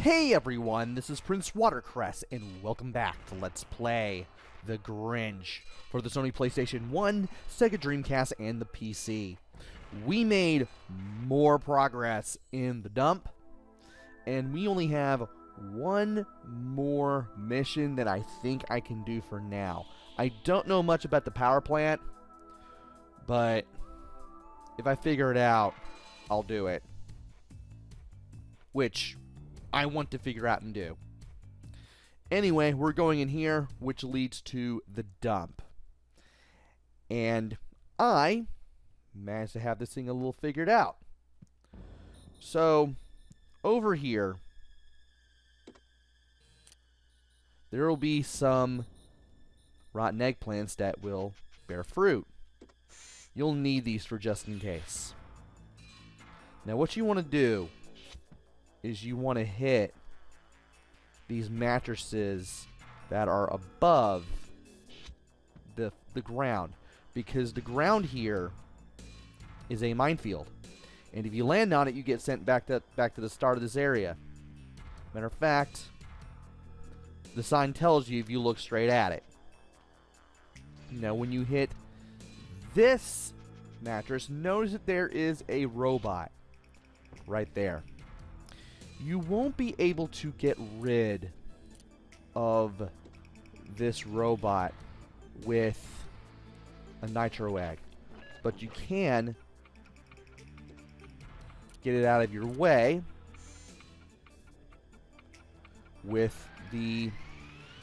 Hey everyone, this is PrinceWatercress, and welcome back to Let's Play The Grinch for the Sony PlayStation 1, Sega Dreamcast, and the PC. We made more progress in the dump, and we only have one more mission that I think I can do for now. I don't know much about the power plant, but if I figure it out, I'll do it. Which I want to figure out and do. Anyway, we're going in here, which leads to the dump. And I managed to have this thing a little figured out. So, over here, there will be some rotten eggplants that will bear fruit. You'll need these for just in case. Now, what you want to do is you want to hit these mattresses that are above the ground, because the ground here is a minefield, and if you land on it, you get sent back to the start of this area. Matter of fact, the sign tells you if you look straight at it. Now, when you hit this mattress, notice that there is a robot right there. You won't be able to get rid of this robot with a nitro egg, but you can get it out of your way with the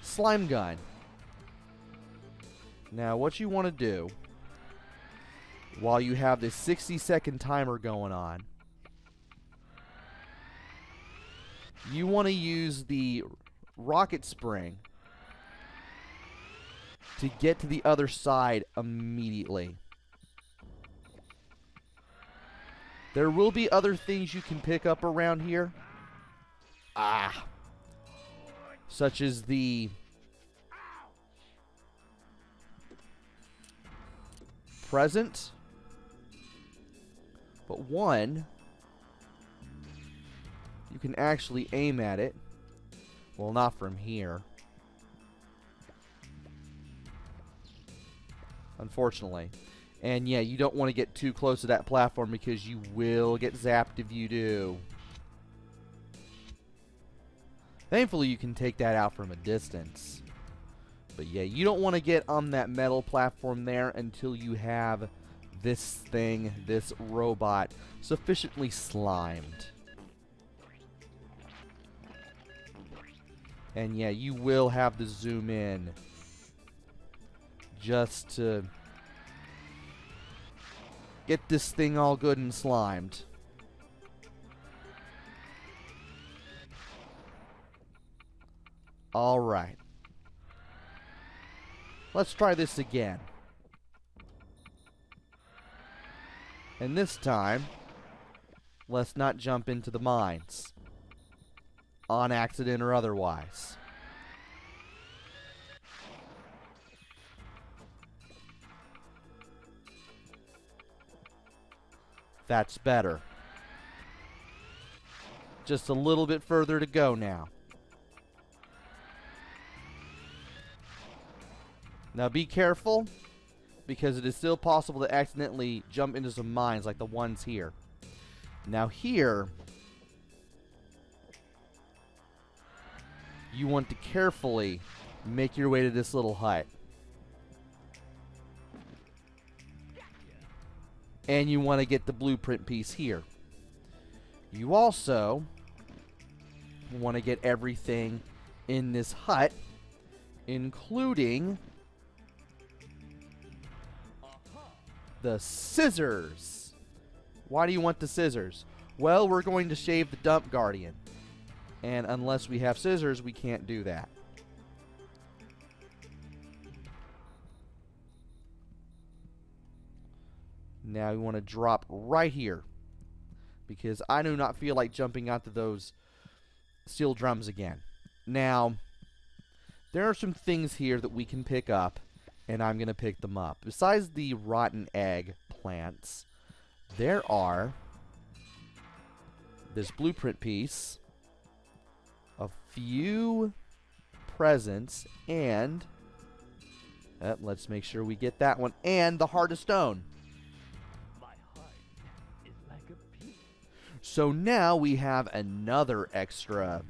slime gun. Now, what you want to do while you have this 60-second timer going on, you want to use the rocket spring to get to the other side immediately. There will be other things you can pick up around here. Such as the present. But one, you can actually aim at it. Well, not from here, unfortunately. And yeah, you don't want to get too close to that platform because you will get zapped if you do. Thankfully, you can take that out from a distance. But yeah, you don't want to get on that metal platform there until you have this thing, this robot, sufficiently slimed. And yeah, you will have to zoom in just to get this thing all good and slimed. Alright. Let's try this again. And this time, let's not jump into the mines, on accident or otherwise. That's better. Just a little bit further to go now. Now be careful, because it is still possible to accidentally jump into some mines like the ones here. Now here, you want to carefully make your way to this little hut. And you want to get the blueprint piece here. You also want to get everything in this hut, including the scissors. Why do you want the scissors? Well, we're going to shave the dump guardian. And unless we have scissors, we can't do that. Now we want to drop right here, because I do not feel like jumping onto those steel drums again. Now, there are some things here that we can pick up, and I'm going to pick them up. Besides the rotten egg plants, there are this blueprint piece a few presents and let's make sure we get that one and the Heart of Stone. My heart is like a pea. So now we have another extra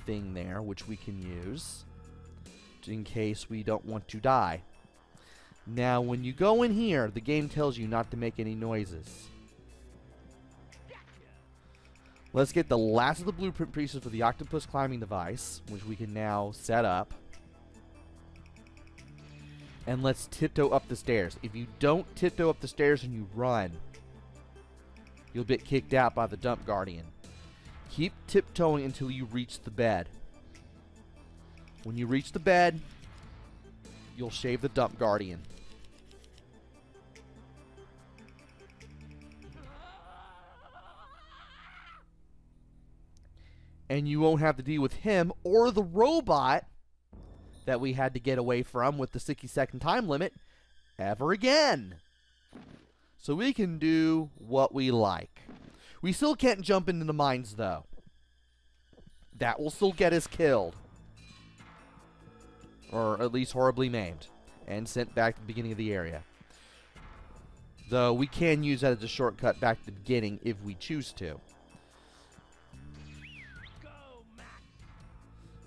thing there which we can use in case we don't want to die. Now when you go in here, the game tells you not to make any noises. Let's get the last of the blueprint pieces for the Octopus Climbing Device, which we can now set up. And let's tiptoe up the stairs. If you don't tiptoe up the stairs and you run, you'll get kicked out by the Dump Guardian. Keep tiptoeing until you reach the bed. When you reach the bed, you'll shave the Dump Guardian. And you won't have to deal with him or the robot that we had to get away from with the 60-second time limit ever again. So we can do what we like. We still can't jump into the mines, though. That will still get us killed. Or at least horribly maimed. And sent back to the beginning of the area. Though we can use that as a shortcut back to the beginning if we choose to.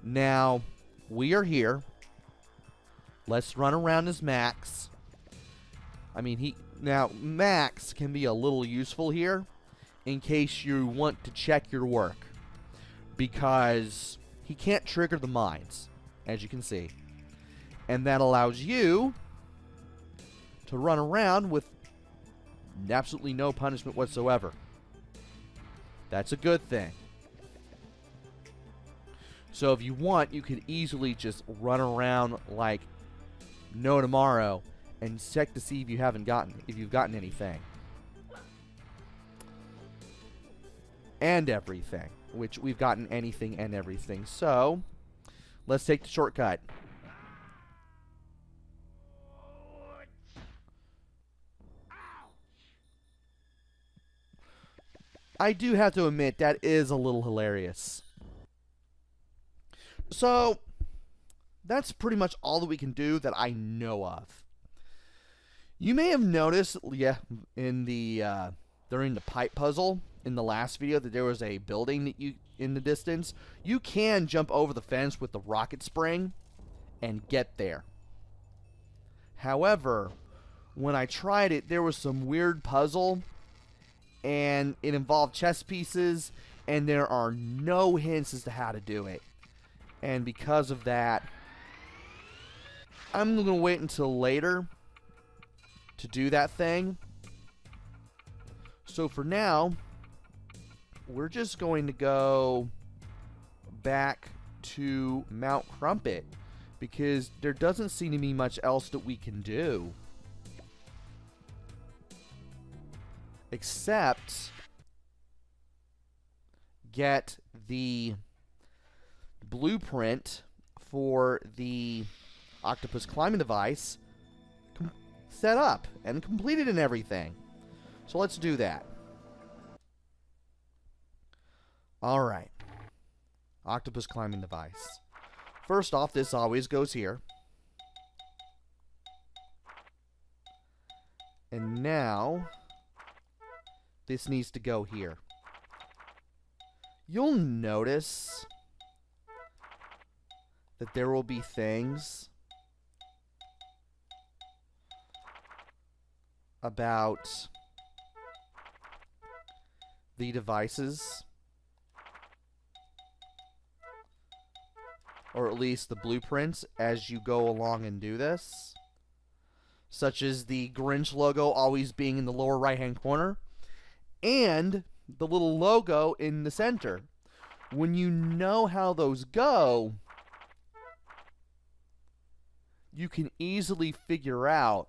Now, we are here. Let's run around as Max. I mean, Max can be a little useful here in case you want to check your work. Because he can't trigger the mines, as you can see. And that allows you to run around with absolutely no punishment whatsoever. That's a good thing. So if you want, you could easily just run around like no tomorrow and check to see if you've gotten anything. And everything. Which we've gotten anything and everything. So let's take the shortcut. I do have to admit that is a little hilarious. So, that's pretty much all that we can do that I know of. You may have noticed, in the during the pipe puzzle in the last video that there was a building that in the distance. You can jump over the fence with the rocket spring and get there. However, when I tried it, there was some weird puzzle, and it involved chess pieces, and there are no hints as to how to do it. And because of that, I'm going to wait until later to do that thing. So for now, we're just going to go back to Mount Crumpet because there doesn't seem to be much else that we can do. Except get the blueprint for the Octopus Climbing Device set up and completed and everything. So let's do that. Alright. Octopus Climbing Device. First off, this always goes here. And now, this needs to go here. You'll notice that there will be things about the devices, or at least the blueprints, as you go along and do this, such as the Grinch logo always being in the lower right hand corner and the little logo in the center. When you know how those go, you can easily figure out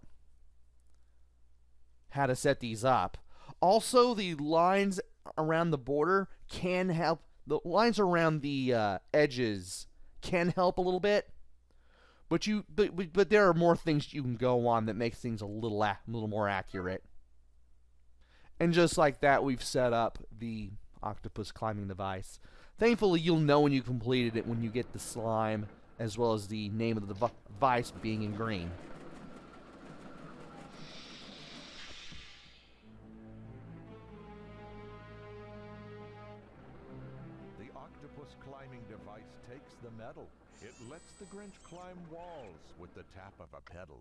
how to set these up. Also, the lines around the border can help. The lines around the edges can help a little bit, but there are more things you can go on that makes things a little more accurate. And just like that, we've set up the Octopus Climbing Device. Thankfully, you'll know when you completed it when you get the slime, as well as the name of the device being in green. The Octopus Climbing Device takes the medal. It lets the Grinch climb walls with the tap of a pedal.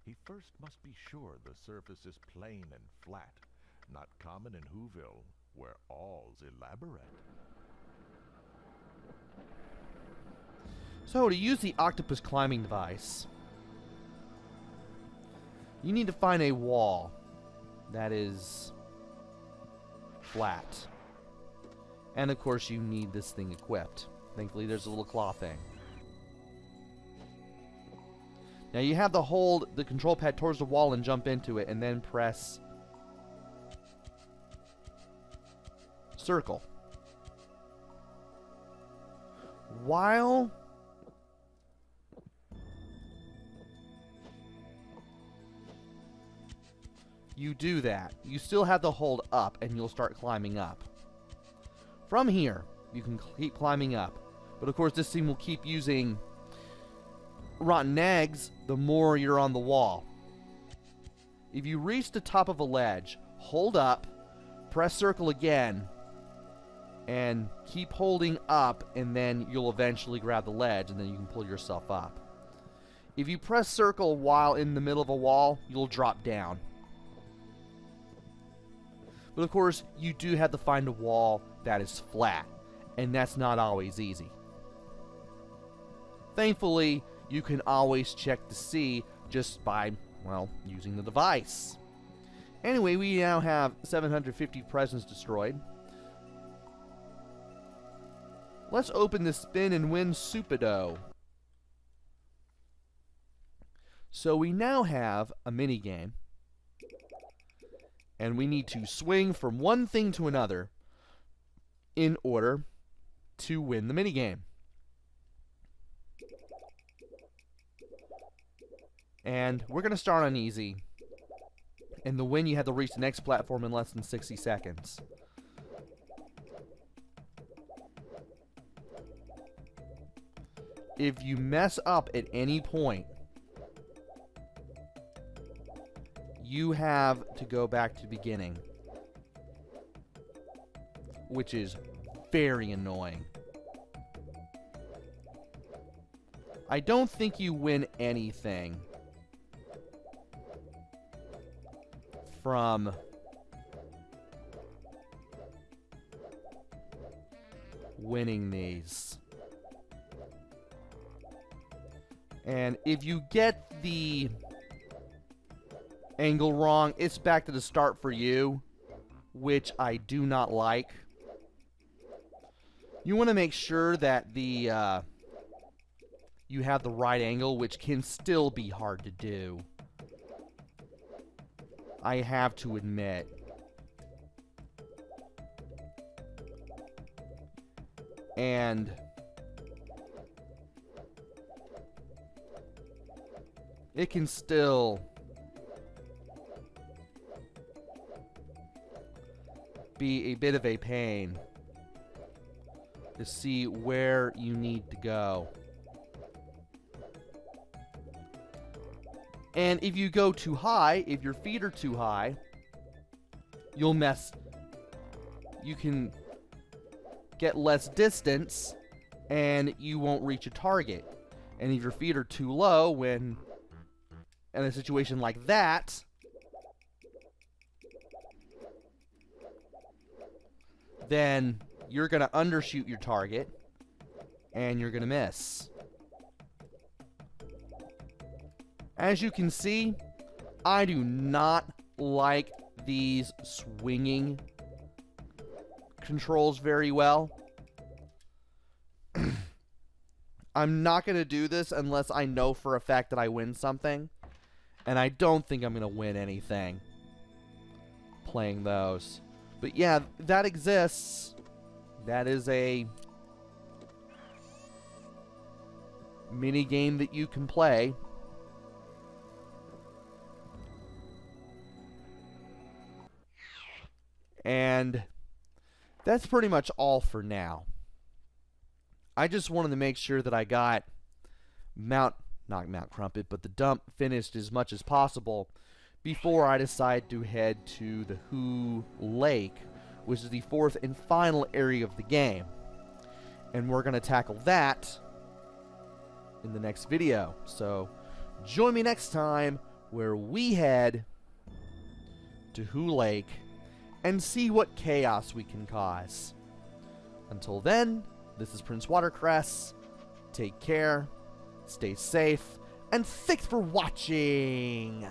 He first must be sure the surface is plain and flat, not common in Whoville, where all's elaborate. So, to use the Octopus Climbing Device, you need to find a wall that is flat. And, of course, you need this thing equipped. Thankfully, there's a little claw thing. Now, you have to hold the control pad towards the wall and jump into it, and then press circle. While you do that, you still have to hold up, and you'll start climbing up. From here, you can keep climbing up. But of course, this thing will keep using rotten eggs the more you're on the wall. If you reach the top of a ledge, hold up, press circle again, and keep holding up, and then you'll eventually grab the ledge, and then you can pull yourself up. If you press circle while in the middle of a wall, you'll drop down. But of course, you do have to find a wall that is flat, and that's not always easy. Thankfully, you can always check to see just by, well, using the device. Anyway, we now have 750 presents destroyed. Let's open the spin and win Supido. So we now have a mini game, and we need to swing from one thing to another in order to win the mini game. And we're going to start on easy. And to win, you have to reach the next platform in less than 60 seconds. If you mess up at any point, you have to go back to the beginning, which is very annoying. I don't think you win anything from winning these. And if you get the angle wrong, it's back to the start for you, which I do not like. You want to make sure that the you have the right angle, which can still be hard to do, I have to admit. And it can still be a bit of a pain to see where you need to go. And if you go too high, if your feet are too high, you'll mess. You can get less distance and you won't reach a target. And if your feet are too low, when in a situation like that, then you're going to undershoot your target and you're going to miss. As you can see, I do not like these swinging controls very well. I'm not going to do this unless I know for a fact that I win something. And I don't think I'm going to win anything playing those. But yeah, that exists. That is a mini game that you can play. And that's pretty much all for now. I just wanted to make sure that I got not Mount Crumpet, but the dump finished as much as possible before I decide to head to the Who Lake, which is the 4th and final area of the game. And we're going to tackle that in the next video. So join me next time where we head to Who Lake and see what chaos we can cause. Until then, this is PrinceWatercress. Take care, stay safe, and thanks for watching!